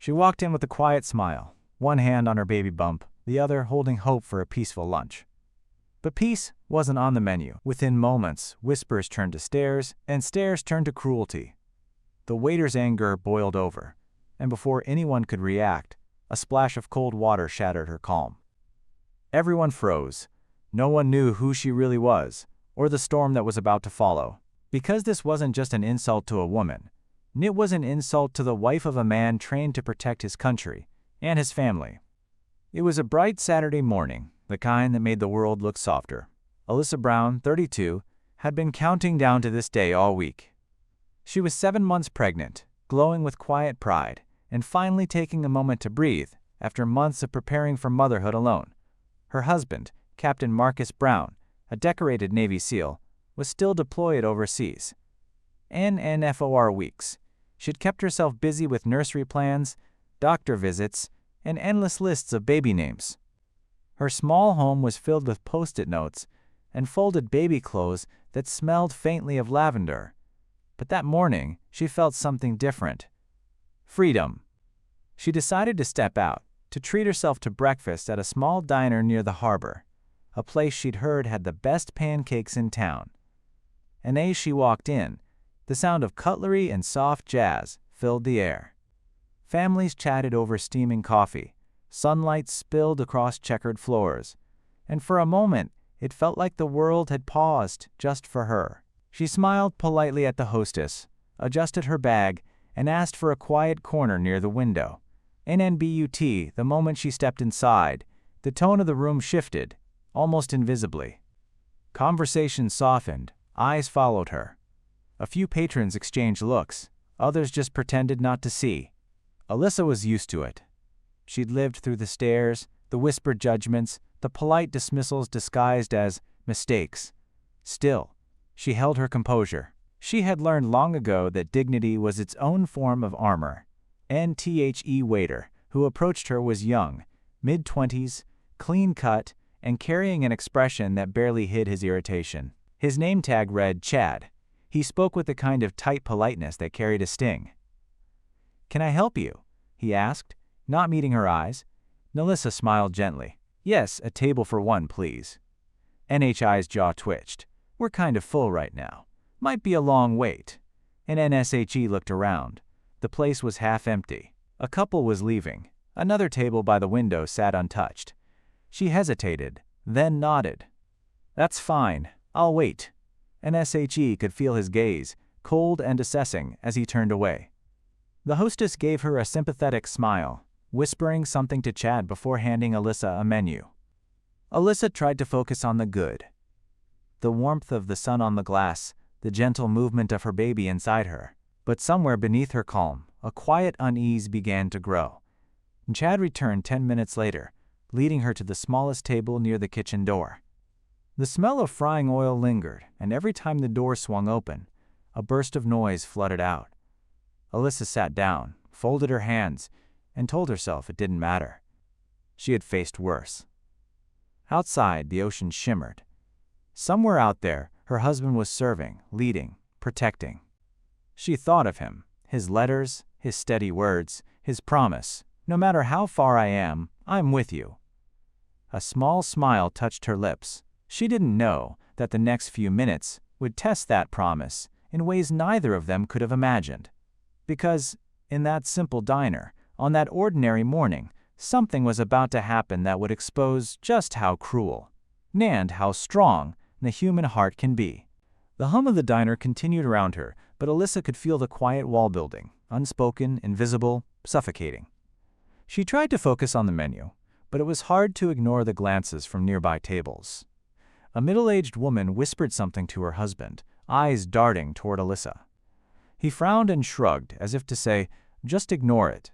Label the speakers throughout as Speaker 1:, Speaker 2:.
Speaker 1: She walked in with a quiet smile, one hand on her baby bump, the other holding hope for a peaceful lunch. But peace wasn't on the menu. Within moments, whispers turned to stares, and stares turned to cruelty. The waiter's anger boiled over, and before anyone could react, a splash of cold water shattered her calm. Everyone froze. No one knew who she really was, or the storm that was about to follow. Because this wasn't just an insult to a woman, it was an insult to the wife of a man trained to protect his country and his family. It was a bright Saturday morning, the kind that made the world look softer. Alyssa Brown, 32, had been counting down to this day all week. She was 7 months pregnant, glowing with quiet pride, and finally taking a moment to breathe after months of preparing for motherhood alone. Her husband, Captain Marcus Brown, a decorated Navy SEAL, was still deployed overseas. NFOR weeks. She'd kept herself busy with nursery plans, doctor visits, and endless lists of baby names. Her small home was filled with post-it notes and folded baby clothes that smelled faintly of lavender. But that morning, she felt something different. Freedom. She decided to step out, to treat herself to breakfast at a small diner near the harbor, a place she'd heard had the best pancakes in town. And as she walked in, the sound of cutlery and soft jazz filled the air. Families chatted over steaming coffee, sunlight spilled across checkered floors, and for a moment it felt like the world had paused just for her. She smiled politely at the hostess, adjusted her bag, and asked for a quiet corner near the window. The moment she stepped inside, the tone of the room shifted, almost invisibly. Conversation softened, eyes followed her. A few patrons exchanged looks, others just pretended not to see. Alyssa was used to it. She'd lived through the stares, the whispered judgments, the polite dismissals disguised as mistakes. Still, she held her composure. She had learned long ago that dignity was its own form of armor. Waiter, who approached her, was young, mid-20s, clean-cut, and carrying an expression that barely hid his irritation. His name tag read Chad. He spoke with the kind of tight politeness that carried a sting. "Can I help you?" he asked, not meeting her eyes. Alyssa smiled gently. "Yes, a table for one, please." NHI's jaw twitched. "We're kind of full right now. Might be a long wait." And NSHE looked around. The place was half empty. A couple was leaving. Another table by the window sat untouched. She hesitated, then nodded. "That's fine. I'll wait." NSHE could feel his gaze, cold and assessing, as he turned away. The hostess gave her a sympathetic smile, whispering something to Chad before handing Alyssa a menu. Alyssa tried to focus on the good. The warmth of the sun on the glass, the gentle movement of her baby inside her. But somewhere beneath her calm, a quiet unease began to grow. Chad returned 10 minutes later, leading her to the smallest table near the kitchen door. The smell of frying oil lingered, and every time the door swung open, a burst of noise flooded out. Alyssa sat down, folded her hands, and told herself it didn't matter. She had faced worse. Outside, the ocean shimmered. Somewhere out there, her husband was serving, leading, protecting. She thought of him, his letters, his steady words, his promise, "No matter how far I am, I'm with you." A small smile touched her lips. She didn't know that the next few minutes would test that promise in ways neither of them could have imagined. Because, in that simple diner, on that ordinary morning, something was about to happen that would expose just how cruel, and how strong, the human heart can be. The hum of the diner continued around her, but Alyssa could feel the quiet wall building, unspoken, invisible, suffocating. She tried to focus on the menu, but it was hard to ignore the glances from nearby tables. A middle-aged woman whispered something to her husband, eyes darting toward Alyssa. He frowned and shrugged, as if to say, "Just ignore it."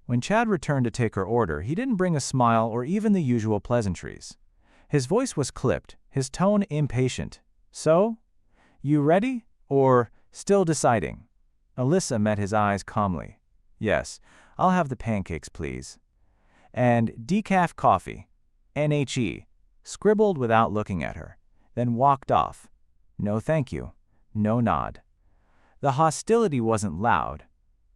Speaker 1: When Chad returned to take her order, he didn't bring a smile or even the usual pleasantries. His voice was clipped, his tone impatient. "So? You ready? Or still deciding?" Alyssa met his eyes calmly. "Yes, I'll have the pancakes, please." "And decaf coffee." NHE scribbled without looking at her, then walked off. "No thank you." No nod. The hostility wasn't loud.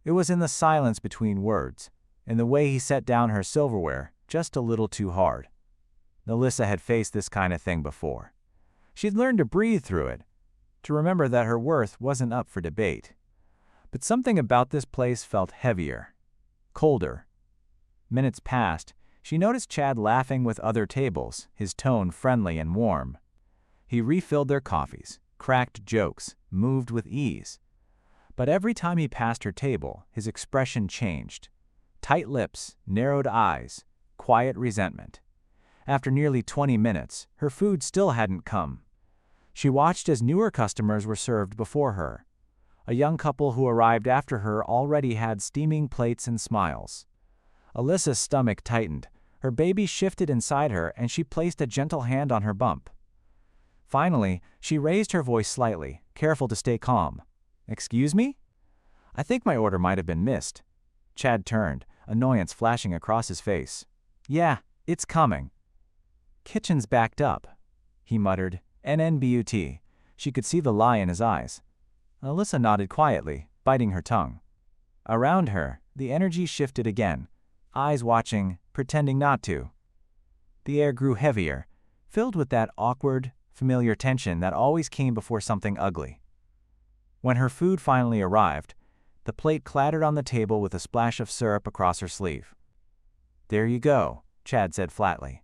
Speaker 1: It was in the silence between words, in the way he set down her silverware just a little too hard. Alyssa had faced this kind of thing before. She'd learned to breathe through it, to remember that her worth wasn't up for debate. But something about this place felt heavier, colder. Minutes passed. She noticed Chad laughing with other tables, his tone friendly and warm. He refilled their coffees, cracked jokes, moved with ease. But every time he passed her table, his expression changed. Tight lips, narrowed eyes, quiet resentment. After nearly 20 minutes, her food still hadn't come. She watched as newer customers were served before her. A young couple who arrived after her already had steaming plates and smiles. Alyssa's stomach tightened, her baby shifted inside her, and she placed a gentle hand on her bump. Finally, she raised her voice slightly, careful to stay calm. "Excuse me? I think my order might have been missed." Chad turned, annoyance flashing across his face. "Yeah, it's coming." "Kitchen's backed up," he muttered. "NNBUT." She could see the lie in his eyes. Alyssa nodded quietly, biting her tongue. Around her, the energy shifted again, eyes watching, pretending not to. The air grew heavier, filled with that awkward, familiar tension that always came before something ugly. When her food finally arrived, the plate clattered on the table with a splash of syrup across her sleeve. "There you go," Chad said flatly.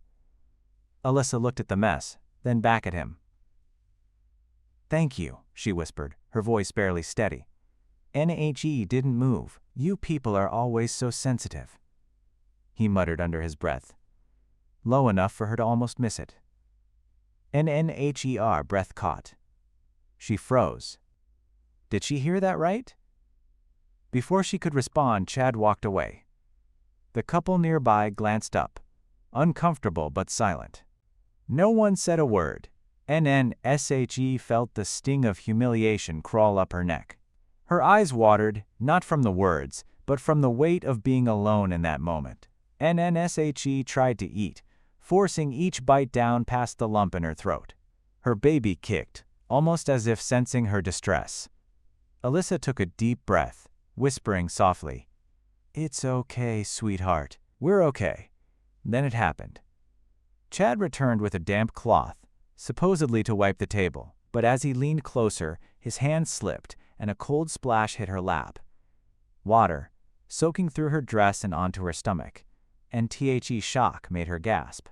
Speaker 1: Alyssa looked at the mess, then back at him. "Thank you," she whispered, her voice barely steady. "NHE didn't move. You people are always so sensitive," he muttered under his breath, low enough for her to almost miss it. NNHER breath caught. She froze. Did she hear that right? Before she could respond, Chad walked away. The couple nearby glanced up, uncomfortable but silent. No one said a word. NNSHE felt the sting of humiliation crawl up her neck. Her eyes watered, not from the words, but from the weight of being alone in that moment. NNSHE tried to eat, forcing each bite down past the lump in her throat. Her baby kicked, almost as if sensing her distress. Alyssa took a deep breath, whispering softly, "It's okay, sweetheart. We're okay." Then it happened. Chad returned with a damp cloth, supposedly to wipe the table, but as he leaned closer, his hand slipped and a cold splash hit her lap. Water, soaking through her dress and onto her stomach, and the shock made her gasp.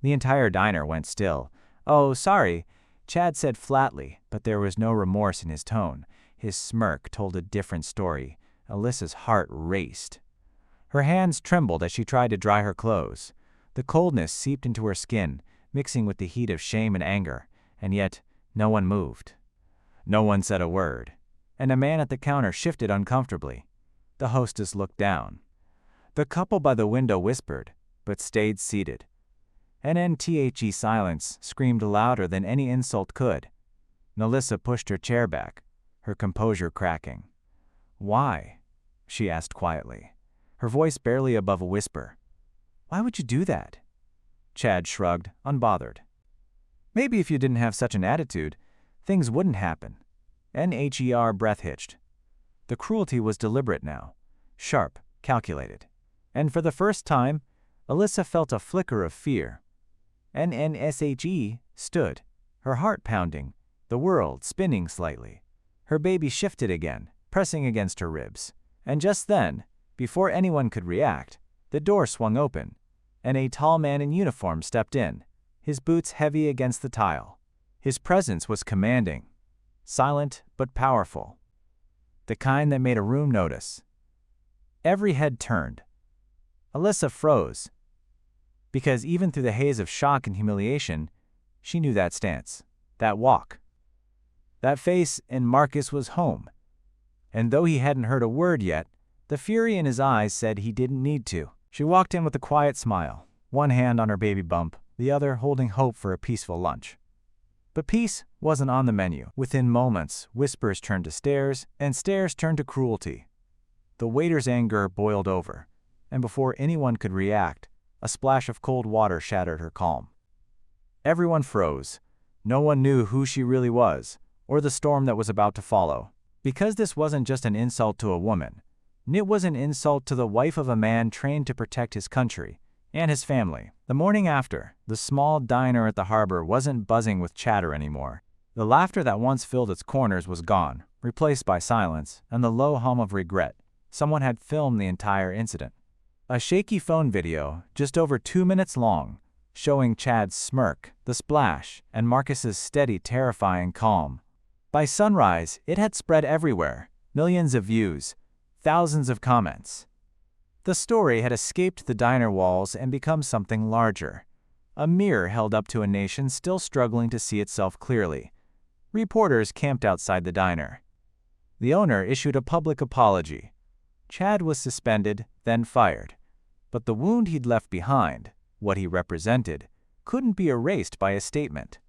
Speaker 1: The entire diner went still. "Oh, sorry," Chad said flatly, but there was no remorse in his tone. His smirk told a different story. Alyssa's heart raced. Her hands trembled as she tried to dry her clothes. The coldness seeped into her skin, mixing with the heat of shame and anger, and yet no one moved. No one said a word, and a man at the counter shifted uncomfortably. The hostess looked down. The couple by the window whispered, but stayed seated. NNTHE silence screamed louder than any insult could. Alyssa pushed her chair back, her composure cracking. "Why?" she asked quietly, her voice barely above a whisper. "Why would you do that?" Chad shrugged, unbothered. "Maybe if you didn't have such an attitude, things wouldn't happen." NHER breath hitched. The cruelty was deliberate now, sharp, calculated. And for the first time, Alyssa felt a flicker of fear. NNSHE stood, her heart pounding, the world spinning slightly. Her baby shifted again, pressing against her ribs. And just then, before anyone could react, the door swung open, and a tall man in uniform stepped in, his boots heavy against the tile. His presence was commanding, silent but powerful, the kind that made a room notice. Every head turned. Alyssa froze, because even through the haze of shock and humiliation, she knew that stance, that walk, that face in Marcus was home. And though he hadn't heard a word yet, the fury in his eyes said he didn't need to. She walked in with a quiet smile, one hand on her baby bump, the other holding hope for a peaceful lunch. But peace wasn't on the menu. Within moments, whispers turned to stares, and stares turned to cruelty. The waiter's anger boiled over, and before anyone could react, a splash of cold water shattered her calm. Everyone froze. No one knew who she really was, or the storm that was about to follow. Because this wasn't just an insult to a woman, It was an insult to the wife of a man trained to protect his country and his family. The morning after, the small diner at the harbor wasn't buzzing with chatter anymore. The laughter that once filled its corners was gone, replaced by silence and the low hum of regret. Someone had filmed the entire incident. A shaky phone video, just over 2 minutes long, showing Chad's smirk, the splash, and Marcus's steady, terrifying calm. By sunrise, it had spread everywhere, millions of views, thousands of comments. The story had escaped the diner walls and become something larger, a mirror held up to a nation still struggling to see itself clearly. Reporters camped outside the diner. The owner issued a public apology. Chad was suspended, then fired. But the wound he'd left behind, what he represented, couldn't be erased by a statement.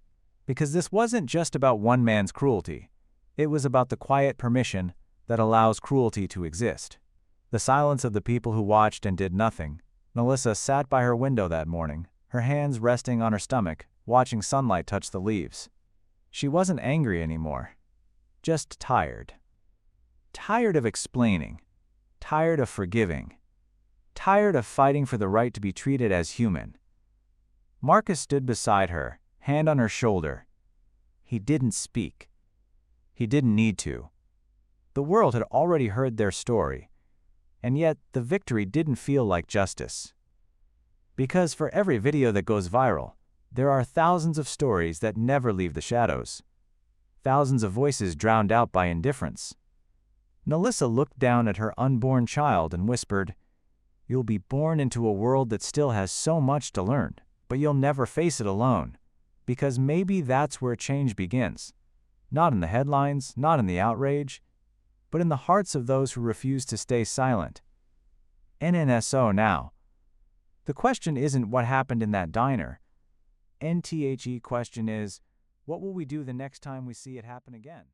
Speaker 1: Because this wasn't just about one man's cruelty. It was about the quiet permission that allows cruelty to exist. The silence of the people who watched and did nothing. Melissa sat by her window that morning, her hands resting on her stomach, watching sunlight touch the leaves. She wasn't angry anymore, just tired. Tired of explaining, tired of forgiving, tired of fighting for the right to be treated as human. Marcus stood beside her, hand on her shoulder. He didn't speak. He didn't need to. The world had already heard their story, and yet the victory didn't feel like justice. Because for every video that goes viral, there are thousands of stories that never leave the shadows. Thousands of voices drowned out by indifference. Melissa looked down at her unborn child and whispered, "You'll be born into a world that still has so much to learn, but you'll never face it alone. Because maybe that's where change begins. Not in the headlines, not in the outrage, but in the hearts of those who refuse to stay silent." NNSO now. The question isn't what happened in that diner. NTHE question is, what will we do the next time we see it happen again?